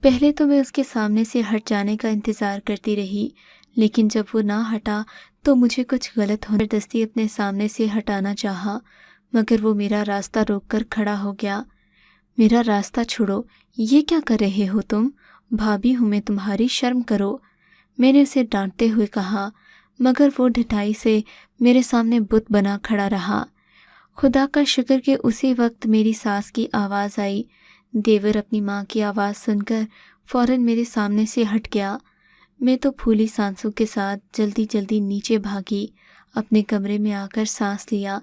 پہلے تو میں اس کے سامنے سے ہٹ جانے کا انتظار کرتی رہی، لیکن جب وہ نہ ہٹا تو مجھے کچھ غلط ہونے دستی اپنے سامنے سے ہٹانا چاہا، مگر وہ میرا راستہ روک کر کھڑا ہو گیا۔ میرا راستہ چھوڑو، یہ کیا کر رہے ہو تم؟ بھابھی ہوں میں تمہاری، شرم کرو، میں نے اسے ڈانٹتے ہوئے کہا، مگر وہ ڈھٹائی سے میرے سامنے بت بنا کھڑا رہا۔ خدا کا شکر کہ اسی وقت میری ساس کی آواز آئی۔ دیور اپنی ماں کی آواز سن کر فوراً میرے سامنے سے ہٹ گیا۔ میں تو پھولی سانسوں کے ساتھ جلدی جلدی نیچے بھاگی، اپنے کمرے میں آ کر سانس لیا،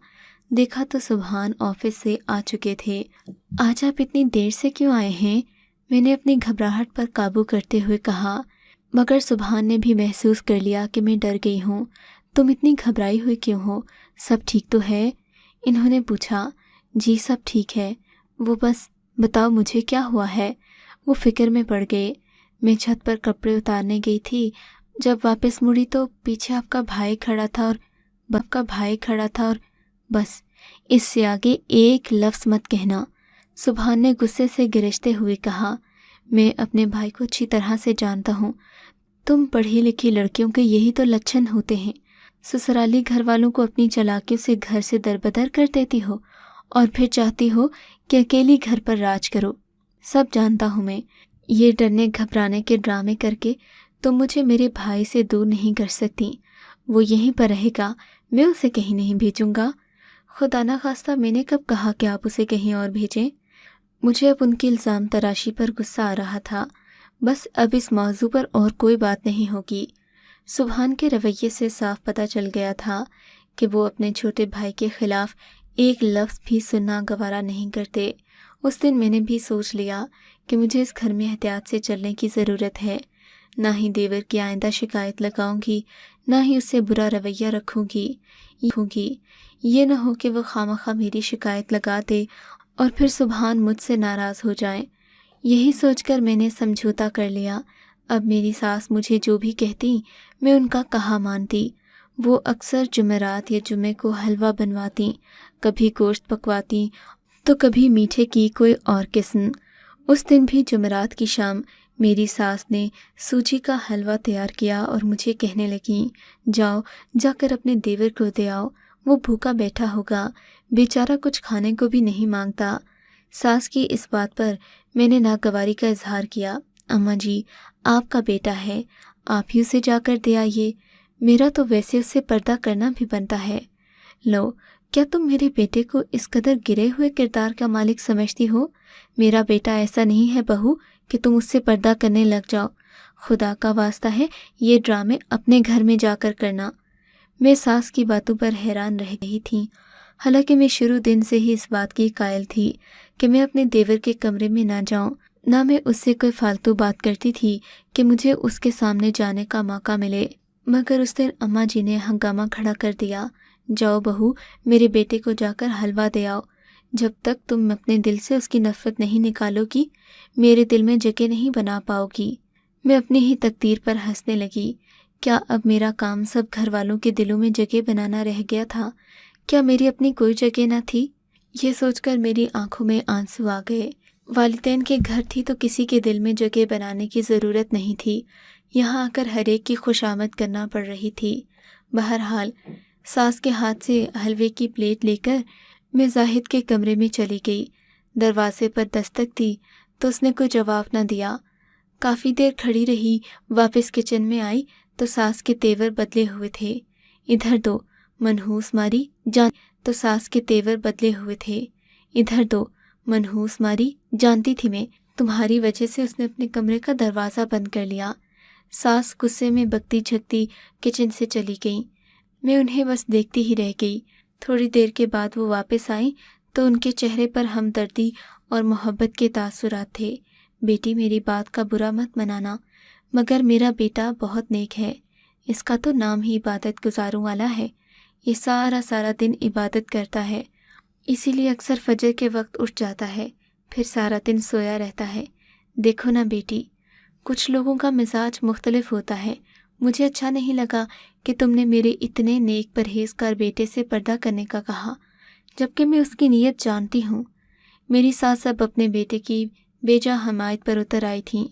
دیکھا تو سبحان آفس سے آ چکے تھے۔ آج آپ اتنی دیر سے کیوں آئے ہیں؟ میں نے اپنی گھبراہٹ پر قابو کرتے ہوئے کہا، مگر سبحان نے بھی محسوس کر لیا کہ میں ڈر گئی ہوں۔ تم اتنی گھبرائی ہوئی کیوں ہو؟ سب ٹھیک تو ہے؟ انہوں نے پوچھا۔ جی سب ٹھیک ہے، وہ بس بتاؤ مجھے کیا ہوا ہے؟ وہ فکر میں پڑ گئے۔ میں چھت پر کپڑے اتارنے گئی تھی، جب واپس مڑی تو پیچھے آپ کا بھائی کھڑا تھا اور بس اس سے آگے ایک لفظ مت کہنا، سبحان نے غصے سے گرجتے ہوئے کہا۔ میں اپنے بھائی کو اچھی طرح سے جانتا ہوں، تم پڑھی لکھی لڑکیوں کے یہی تو لچھن ہوتے ہیں، سسرالی گھر والوں کو اپنی چالاکیوں سے گھر سے دربدر کر دیتی ہو اور پھر چاہتی ہو کہ اکیلی گھر پر راج کرو۔ سب جانتا ہوں میں، یہ ڈرنے گھبرانے کے ڈرامے کر کے تم مجھے میرے بھائی سے دور نہیں کر سکتی۔ وہ یہیں پر رہے گا، میں اسے کہیں نہیں بھیجوں گا۔ خدا نہ خواستہ میں نے کب کہا کہ آپ اسے کہیں اور بھیجیں؟ مجھے اب ان کی الزام تراشی پر غصہ آ رہا تھا۔ بس اب اس موضوع پر اور کوئی بات نہیں ہوگی۔ سبحان کے رویے سے صاف پتہ چل گیا تھا کہ وہ اپنے چھوٹے بھائی کے خلاف ایک لفظ بھی سننا گوارا نہیں کرتے۔ اس دن میں نے بھی سوچ لیا کہ مجھے اس گھر میں احتیاط سے چلنے کی ضرورت ہے، نہ ہی دیور کی آئندہ شکایت لگاؤں گی، نہ ہی اس سے برا رویہ رکھوں گی۔ یہ نہ ہو کہ وہ خواہ میری شکایت لگا دے اور پھر سبحان مجھ سے ناراض ہو جائیں۔ یہی سوچ کر میں نے سمجھوتا کر لیا۔ اب میری ساس مجھے جو بھی کہتی میں ان کا کہا مانتی۔ وہ اکثر جمعرات یا جمعے کو حلوہ بنواتی، کبھی گوشت پکواتی تو کبھی میٹھے کی کوئی اور قسم۔ اس دن بھی جمعرات کی شام میری ساس نے سوجی کا حلوہ تیار کیا اور مجھے کہنے لگیں، جاؤ جا کر اپنے دیور کو دے آؤ، وہ بھوکا بیٹھا ہوگا، بیچارہ کچھ کھانے کو بھی نہیں مانگتا۔ ساس کی اس بات پر میں نے ناگواری کا اظہار کیا۔ اماں جی، آپ کا بیٹا ہے، آپ ہی اسے جا کر دے آئیے، میرا تو ویسے اس سے پردہ کرنا بھی بنتا ہے۔ لو، کیا تم میرے بیٹے کو اس قدر گرے ہوئے کردار کا مالک سمجھتی ہو؟ میرا بیٹا ایسا نہیں ہے بہو کہ تم اس سے پردہ کرنے لگ جاؤ۔ خدا کا واسطہ ہے یہ ڈرامے اپنے گھر میں جا کر کرنا۔ میں ساس کی باتوں پر حیران رہ گئی تھی، حالانکہ میں شروع دن سے ہی اس بات کی قائل تھی کہ میں اپنے دیور کے کمرے میں نہ جاؤں، نہ میں اس سے کوئی فالتو بات کرتی تھی کہ مجھے اس کے سامنے جانے کا موقع ملے۔ مگر اس دن اماں جی نے ہنگامہ کھڑا کر دیا، جاؤ بہو، میرے بیٹے کو جا کر حلوہ دے آؤ، جب تک تم اپنے دل سے اس کی نفرت نہیں نکالو گی میرے دل میں جگہ نہیں بنا پاؤ گی۔ میں اپنی ہی تقدیر پر ہنسنے لگی۔ کیا اب میرا کام سب گھر والوں کے دلوں میں جگہ بنانا رہ گیا تھا؟ کیا میری اپنی کوئی جگہ نہ تھی؟ یہ سوچ کر میری آنکھوں میں آنسو آ گئے۔ والدین کے گھر تھی تو کسی کے دل میں جگہ بنانے کی ضرورت نہیں تھی، یہاں آ کر ہر ایک کی خوشامد کرنا پڑ رہی تھی۔ بہرحال ساس کے ہاتھ سے حلوے کی پلیٹ لے کر میں زاہد کے کمرے میں چلی گئی۔ دروازے پر دستک دی تو اس نے کوئی جواب نہ دیا۔ کافی دیر کھڑی رہی، واپس کچن میں آئی تو ساس کے تیور بدلے ہوئے تھے۔ ادھر دو، منحوس ماری تو ساس کے تیور بدلے ہوئے تھے۔ ادھر دو، منحوس ماری، جانتی تھی میں، تمہاری وجہ سے اس نے اپنے کمرے کا دروازہ بند کر لیا۔ ساس غصے میں بکتی جھکتی کچن سے چلی گئیں۔ میں انہیں بس دیکھتی ہی رہ گئی۔ تھوڑی دیر کے بعد وہ واپس آئیں تو ان کے چہرے پر ہمدردی اور محبت کے تاثرات تھے۔ بیٹی، میری بات کا برا مت منانا، مگر میرا بیٹا بہت نیک ہے، اس کا تو نام ہی عبادت گزاروں والا ہے، یہ سارا دن عبادت کرتا ہے، اسی لیے اکثر فجر کے وقت اٹھ جاتا ہے، پھر سارا دن سویا رہتا ہے۔ دیکھو نا بیٹی، کچھ لوگوں کا مزاج مختلف ہوتا ہے، مجھے اچھا نہیں لگا کہ تم نے میرے اتنے نیک پرہیزگار بیٹے سے پردہ کرنے کا کہا، جبکہ میں اس کی نیت جانتی ہوں۔ میری ساس اب اپنے بیٹے کی بے جا حمایت پر اتر آئی تھیں۔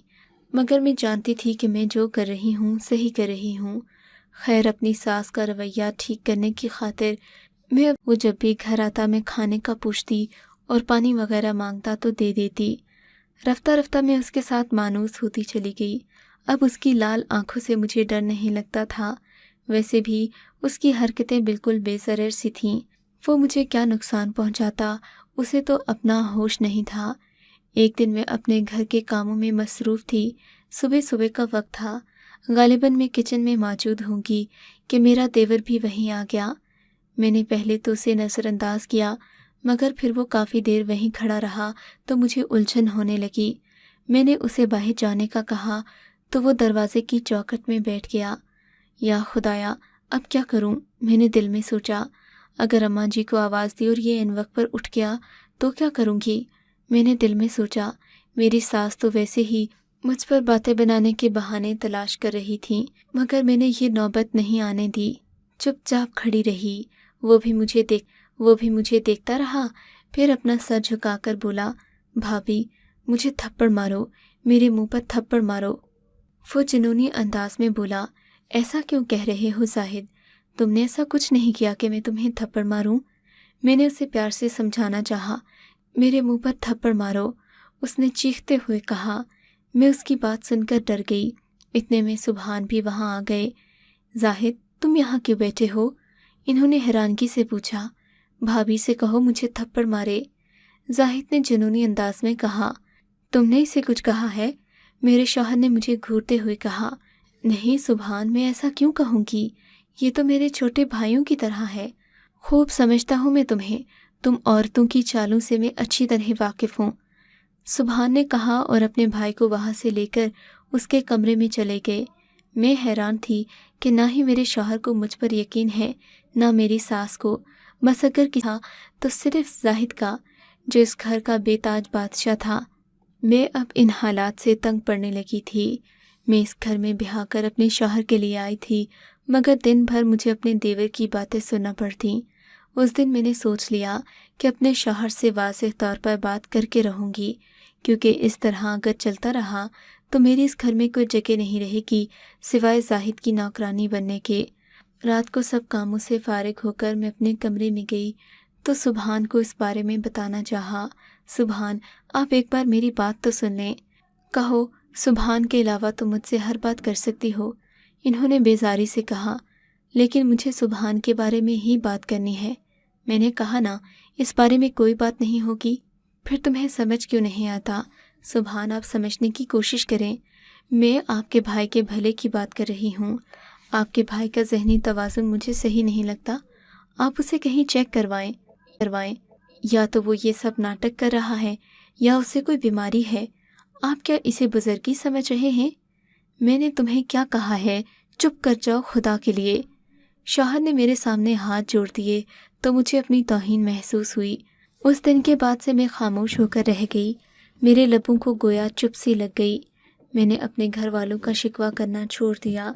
مگر میں جانتی تھی کہ میں جو کر رہی ہوں صحیح کر رہی ہوں۔ خیر اپنی ساس کا رویہ ٹھیک کرنے کی خاطر وہ جب بھی گھر آتا میں کھانے کا پوچھتی اور پانی وغیرہ مانگتا تو دے دیتی۔ رفتہ رفتہ میں اس کے ساتھ مانوس ہوتی چلی گئی۔ اب اس کی لال آنکھوں سے مجھے ڈر نہیں لگتا تھا، ویسے بھی اس کی حرکتیں بالکل بے ضرر سی تھیں۔ وہ مجھے کیا نقصان پہنچاتا اسے تو اپنا ہوش نہیں تھا۔ ایک دن میں اپنے گھر کے کاموں میں مصروف تھی۔ صبح صبح کا وقت تھا، غالباً میں کچن میں موجود ہوں گی کہ میرا دیور بھی وہیں آ گیا۔ میں نے پہلے تو اسے نظر انداز کیا، مگر پھر وہ کافی دیر وہیں کھڑا رہا تو مجھے الجھن ہونے لگی۔ میں نے اسے باہر جانے کا کہا تو وہ دروازے کی چوکھٹ میں بیٹھ گیا۔ یا خدایا، اب کیا کروں؟ میں نے دل میں سوچا۔ اگر اماں جی کو آواز دی اور یہ ان وقت پر اٹھ گیا تو کیا کروں گی؟ میں نے دل میں سوچا۔ میری ساس تو ویسے ہی مجھ پر باتیں بنانے کے بہانے تلاش کر رہی تھیں، مگر میں نے یہ نوبت نہیں آنے دی۔ چپ چاپ کھڑی رہی۔ وہ بھی مجھے دیکھتا رہا، پھر اپنا سر جھکا کر بولا، بھابھی مجھے تھپڑ مارو، میرے منہ پر تھپڑ مارو۔ وہ جنونی انداز میں بولا، ایسا کیوں کہہ رہے ہو زاہد؟ تم نے ایسا کچھ نہیں کیا کہ میں تمہیں تھپڑ ماروں۔ میں نے اسے پیار سے سمجھانا چاہا، میرے منہ پر تھپڑ مارو۔ اس نے چیختے ہوئے کہا۔ میں اس کی بات سن کر ڈر گئی۔ اتنے میں سبحان بھی وہاں آ گئے۔ زاہد تم یہاں کیوں بیٹھے ہو؟ انہوں نے حیرانگی سے پوچھا۔ بھابھی سے کہو مجھے تھپڑ مارے۔ زاہد نے جنونی انداز میں کہا، تم نے اسے کچھ کہا ہے؟ میرے شوہر نے مجھے گھورتے ہوئے کہا، نہیں سبحان، میں ایسا کیوں کہوں گی؟ یہ تو میرے چھوٹے بھائیوں کی طرح ہے۔ خوب سمجھتا ہوں میں تمہیں، تم عورتوں کی چالوں سے میں اچھی طرح واقف ہوں، سبحان نے کہا اور اپنے بھائی کو وہاں سے لے کر اس کے کمرے میں چلے گئے۔ میں حیران تھی کہ نہ ہی میرے شوہر کو مجھ پر یقین ہے، نہ میری ساس کو، بس اگر کسی تھا تو صرف زاہد کا، جو اس گھر کا بے تاج بادشاہ تھا۔ میں اب ان حالات سے تنگ پڑنے لگی تھی۔ میں اس گھر میں بیاہ کر اپنے شوہر کے لیے آئی تھی، مگر دن بھر مجھے اپنے دیور کی باتیں سننا پڑتیں۔ اس دن میں نے سوچ لیا کہ اپنے شوہر سے واضح طور پر بات کر کے رہوں گی، کیونکہ اس طرح اگر چلتا رہا تو میری اس گھر میں کوئی جگہ نہیں رہے گی سوائے زاہد کی نوکرانی بننے کے۔ رات کو سب کاموں سے فارغ ہو کر میں اپنے کمرے میں گئی تو سبحان کو اس بارے میں بتانا چاہا۔ سبحان، آپ ایک بار میری بات تو سن لیں۔ کہو، سبحان کے علاوہ تم مجھ سے ہر بات کر سکتی ہو، انہوں نے بیزاری سے کہا۔ لیکن مجھے سبحان کے بارے میں ہی بات کرنی ہے۔ میں نے کہا نا، اس بارے میں کوئی بات نہیں ہوگی۔ پھر تمہیں سمجھ کیوں نہیں آتا؟ سبحان، آپ سمجھنے کی کوشش کریں۔ میں آپ کے بھائی کے بھلے کی بات کر رہی ہوں۔ آپ کے بھائی کا ذہنی توازن مجھے صحیح نہیں لگتا۔ آپ اسے کہیں چیک کروائیں۔ یا تو وہ یہ سب ناٹک کر رہا ہے یا اسے کوئی بیماری ہے۔ آپ کیا اسے بزرگی سمجھ رہے ہیں؟ میں نے تمہیں کیا کہا ہے؟ چپ کر جاؤ خدا کے لیے۔ شوہر نے میرے سامنے ہاتھ جوڑ دیے تو مجھے اپنی توہین محسوس ہوئی۔ اس دن کے بعد سے میں خاموش ہو کر رہ گئی۔ میرے لبوں کو گویا چپ سی لگ گئی۔ میں نے اپنے گھر والوں کا شکوہ کرنا چھوڑ دیا۔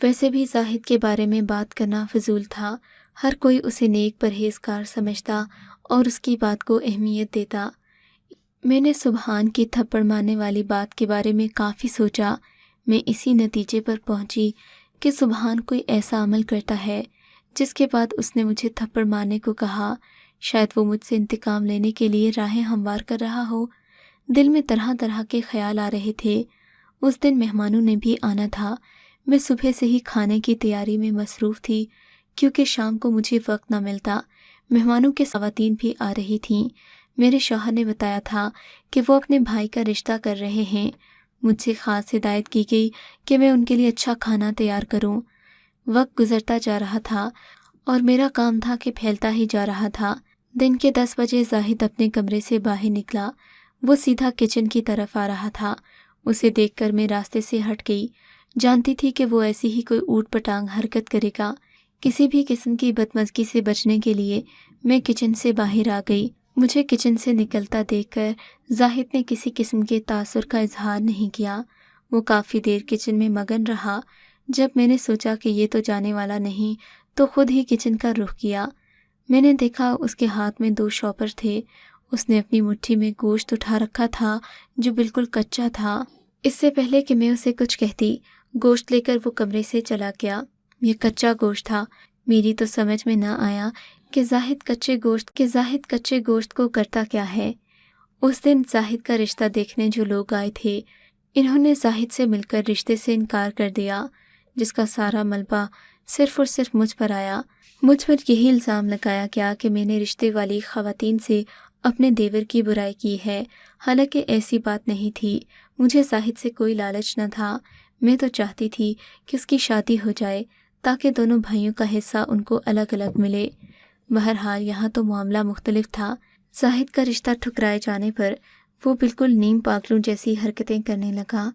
ویسے بھی زاہد کے بارے میں بات کرنا فضول تھا۔ ہر کوئی اسے نیک پرہیزگار سمجھتا اور اس کی بات کو اہمیت دیتا۔ میں نے سبحان کی تھپڑ مارنے والی بات کے بارے میں کافی سوچا۔ میں اسی نتیجے پر پہنچی کہ سبحان کوئی ایسا عمل کرتا ہے جس کے بعد اس نے مجھے تھپڑ مارنے کو کہا۔ شاید وہ مجھ سے انتقام لینے کے لیے راہیں ہموار کر رہا ہو۔ دل میں طرح طرح کے خیال آ رہے تھے۔ اس دن مہمانوں نے بھی آنا تھا۔ میں صبح سے ہی کھانے کی تیاری میں مصروف تھی، کیونکہ شام کو مجھے وقت نہ ملتا۔ مہمانوں کے خواتین بھی آ رہی تھیں۔ میرے شوہر نے بتایا تھا کہ وہ اپنے بھائی کا رشتہ کر رہے ہیں۔ مجھ سے خاص ہدایت کی گئی کہ میں ان کے لیے اچھا کھانا تیار کروں۔ وقت گزرتا جا رہا تھا اور میرا کام تھا کہ پھیلتا ہی جا رہا تھا۔ دن کے 10 بجے زاہد اپنے کمرے سے باہر نکلا۔ وہ سیدھا کچن کی طرف آ رہا تھا۔ اسے دیکھ کر میں راستے سے ہٹ گئی۔ جانتی تھی کہ وہ ایسی ہی کوئی اوٹ پٹانگ حرکت کرے گا۔ کسی بھی قسم کی بدمزگی سے بچنے کے لیے میں کچن سے باہر آ گئی۔ مجھے کچن سے نکلتا دیکھ کر زاہد نے کسی قسم کے تاثر کا اظہار نہیں کیا۔ وہ کافی دیر کچن میں مگن رہا۔ جب میں نے سوچا کہ یہ تو جانے والا نہیں تو خود ہی کچن کا رخ کیا۔ میں نے دیکھا اس کے ہاتھ میں 2 شاپر تھے۔ اس نے اپنی مٹھی میں گوشت اٹھا رکھا تھا جو بالکل کچا تھا۔ اس سے پہلے کہ میں اسے کچھ کہتی، گوشت لے کر وہ کمرے سے چلا گیا۔ یہ کچا گوشت تھا۔ میری تو سمجھ میں نہ آیا کہ زاہد کچے گوشت کو کرتا کیا ہے۔ اس دن زاہد کا رشتہ دیکھنے جو لوگ آئے تھے، انہوں نے زاہد سے مل کر رشتے سے انکار کر دیا، جس کا سارا ملبہ صرف اور صرف مجھ پر آیا۔ مجھ پر یہی الزام لگایا گیا کہ میں نے رشتے والی خواتین سے اپنے دیور کی برائی کی ہے، حالانکہ ایسی بات نہیں تھی۔ مجھے زاہد سے کوئی لالچ نہ تھا۔ میں تو چاہتی تھی کہ اس کی شادی ہو جائے تاکہ دونوں بھائیوں کا حصہ ان کو الگ الگ ملے۔ بہرحال یہاں تو معاملہ مختلف تھا۔ زاہد کا رشتہ ٹھکرائے جانے پر وہ بالکل نیم پاگلوں جیسی حرکتیں کرنے لگا۔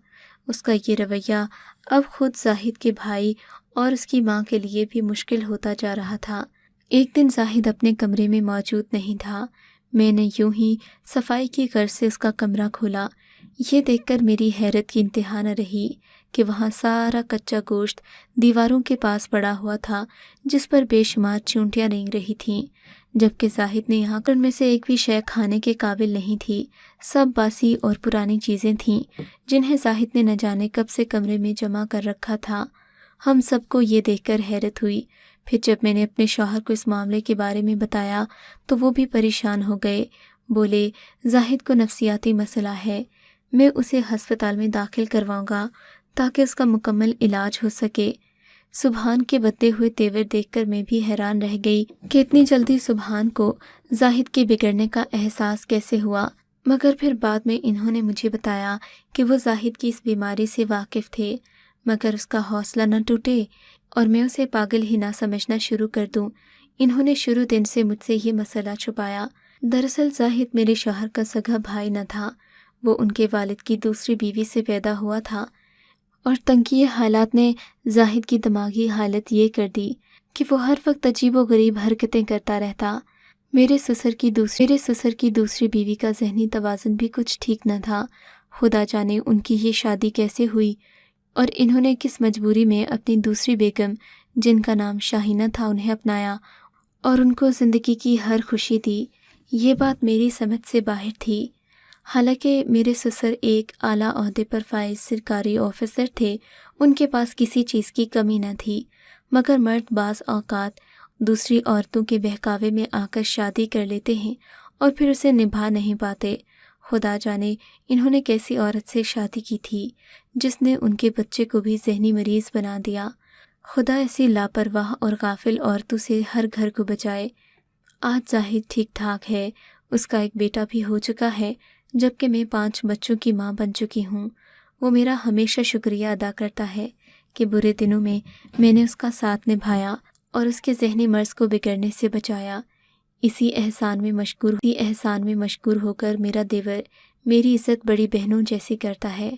اس کا یہ رویہ اب خود زاہد کے بھائی اور اس کی ماں کے لیے بھی مشکل ہوتا جا رہا تھا۔ ایک دن زاہد اپنے کمرے میں موجود نہیں تھا۔ میں نے یوں ہی صفائی کی غرض سے اس کا کمرہ کھولا۔ یہ دیکھ کر میری حیرت کی انتہا نہ رہی کہ وہاں سارا کچا گوشت دیواروں کے پاس پڑا ہوا تھا، جس پر بے شمار چونٹیاں رینگ رہی تھیں، جبکہ زاہد نے یہاں ان میں سے ایک بھی شے کھانے کے قابل نہیں تھی۔ سب باسی اور پرانی چیزیں تھیں جنہیں زاہد نے نہ جانے کب سے کمرے میں جمع کر رکھا تھا۔ ہم سب کو یہ دیکھ کر حیرت ہوئی۔ پھر جب میں نے اپنے شوہر کو اس معاملے کے بارے میں بتایا تو وہ بھی پریشان ہو گئے۔ بولے، زاہد کو نفسیاتی مسئلہ ہے، میں اسے ہسپتال میں داخل کرواؤں گا تاکہ اس کا مکمل علاج ہو سکے۔ سبحان کے بدلے ہوئے تیور دیکھ کر میں بھی حیران رہ گئی کہ اتنی جلدی سبحان کو زاہد کے بگڑنے کا احساس کیسے ہوا، مگر پھر بعد میں انہوں نے مجھے بتایا کہ وہ زاہد کی اس بیماری سے واقف تھے، مگر اس کا حوصلہ نہ ٹوٹے اور میں اسے پاگل ہی نہ سمجھنا شروع کر دوں۔ انہوں نے شروع دن سے مجھ سے یہ مسئلہ چھپایا۔ دراصل زاہد میرے شوہر کا سگا بھائی نہ تھا، وہ ان کے والد کی دوسری بیوی سے پیدا ہوا تھا، اور تنگی حالات نے زاہد کی دماغی حالت یہ کر دی کہ وہ ہر وقت عجیب و غریب حرکتیں کرتا رہتا۔ میرے سسر کی دوسری بیوی کا ذہنی توازن بھی کچھ ٹھیک نہ تھا۔ خدا جانے ان کی یہ شادی کیسے ہوئی اور انہوں نے کس مجبوری میں اپنی دوسری بیگم، جن کا نام شاہینہ تھا، انہیں اپنایا اور ان کو زندگی کی ہر خوشی دی۔ یہ بات میری سمجھ سے باہر تھی۔ حالانکہ میرے سسر ایک اعلیٰ عہدے پر فائز سرکاری آفیسر تھے، ان کے پاس کسی چیز کی کمی نہ تھی، مگر مرد بعض اوقات دوسری عورتوں کے بہکاوے میں آ کر شادی کر لیتے ہیں اور پھر اسے نبھا نہیں پاتے۔ خدا جانے انہوں نے کیسی عورت سے شادی کی تھی جس نے ان کے بچے کو بھی ذہنی مریض بنا دیا۔ خدا ایسی لاپرواہ اور غافل عورتوں سے ہر گھر کو بچائے۔ آج زاہد ٹھیک ٹھاک ہے، اس کا ایک بیٹا بھی ہو چکا ہے، جبکہ میں 5 بچوں کی ماں بن چکی ہوں۔ وہ میرا ہمیشہ شکریہ ادا کرتا ہے کہ برے دنوں میں نے اس کا ساتھ نبھایا اور اس کے ذہنی مرض کو بگڑنے سے بچایا۔ اسی احسان میں مشغول ہو کر میرا دیور میری عزت بڑی بہنوں جیسی کرتا ہے۔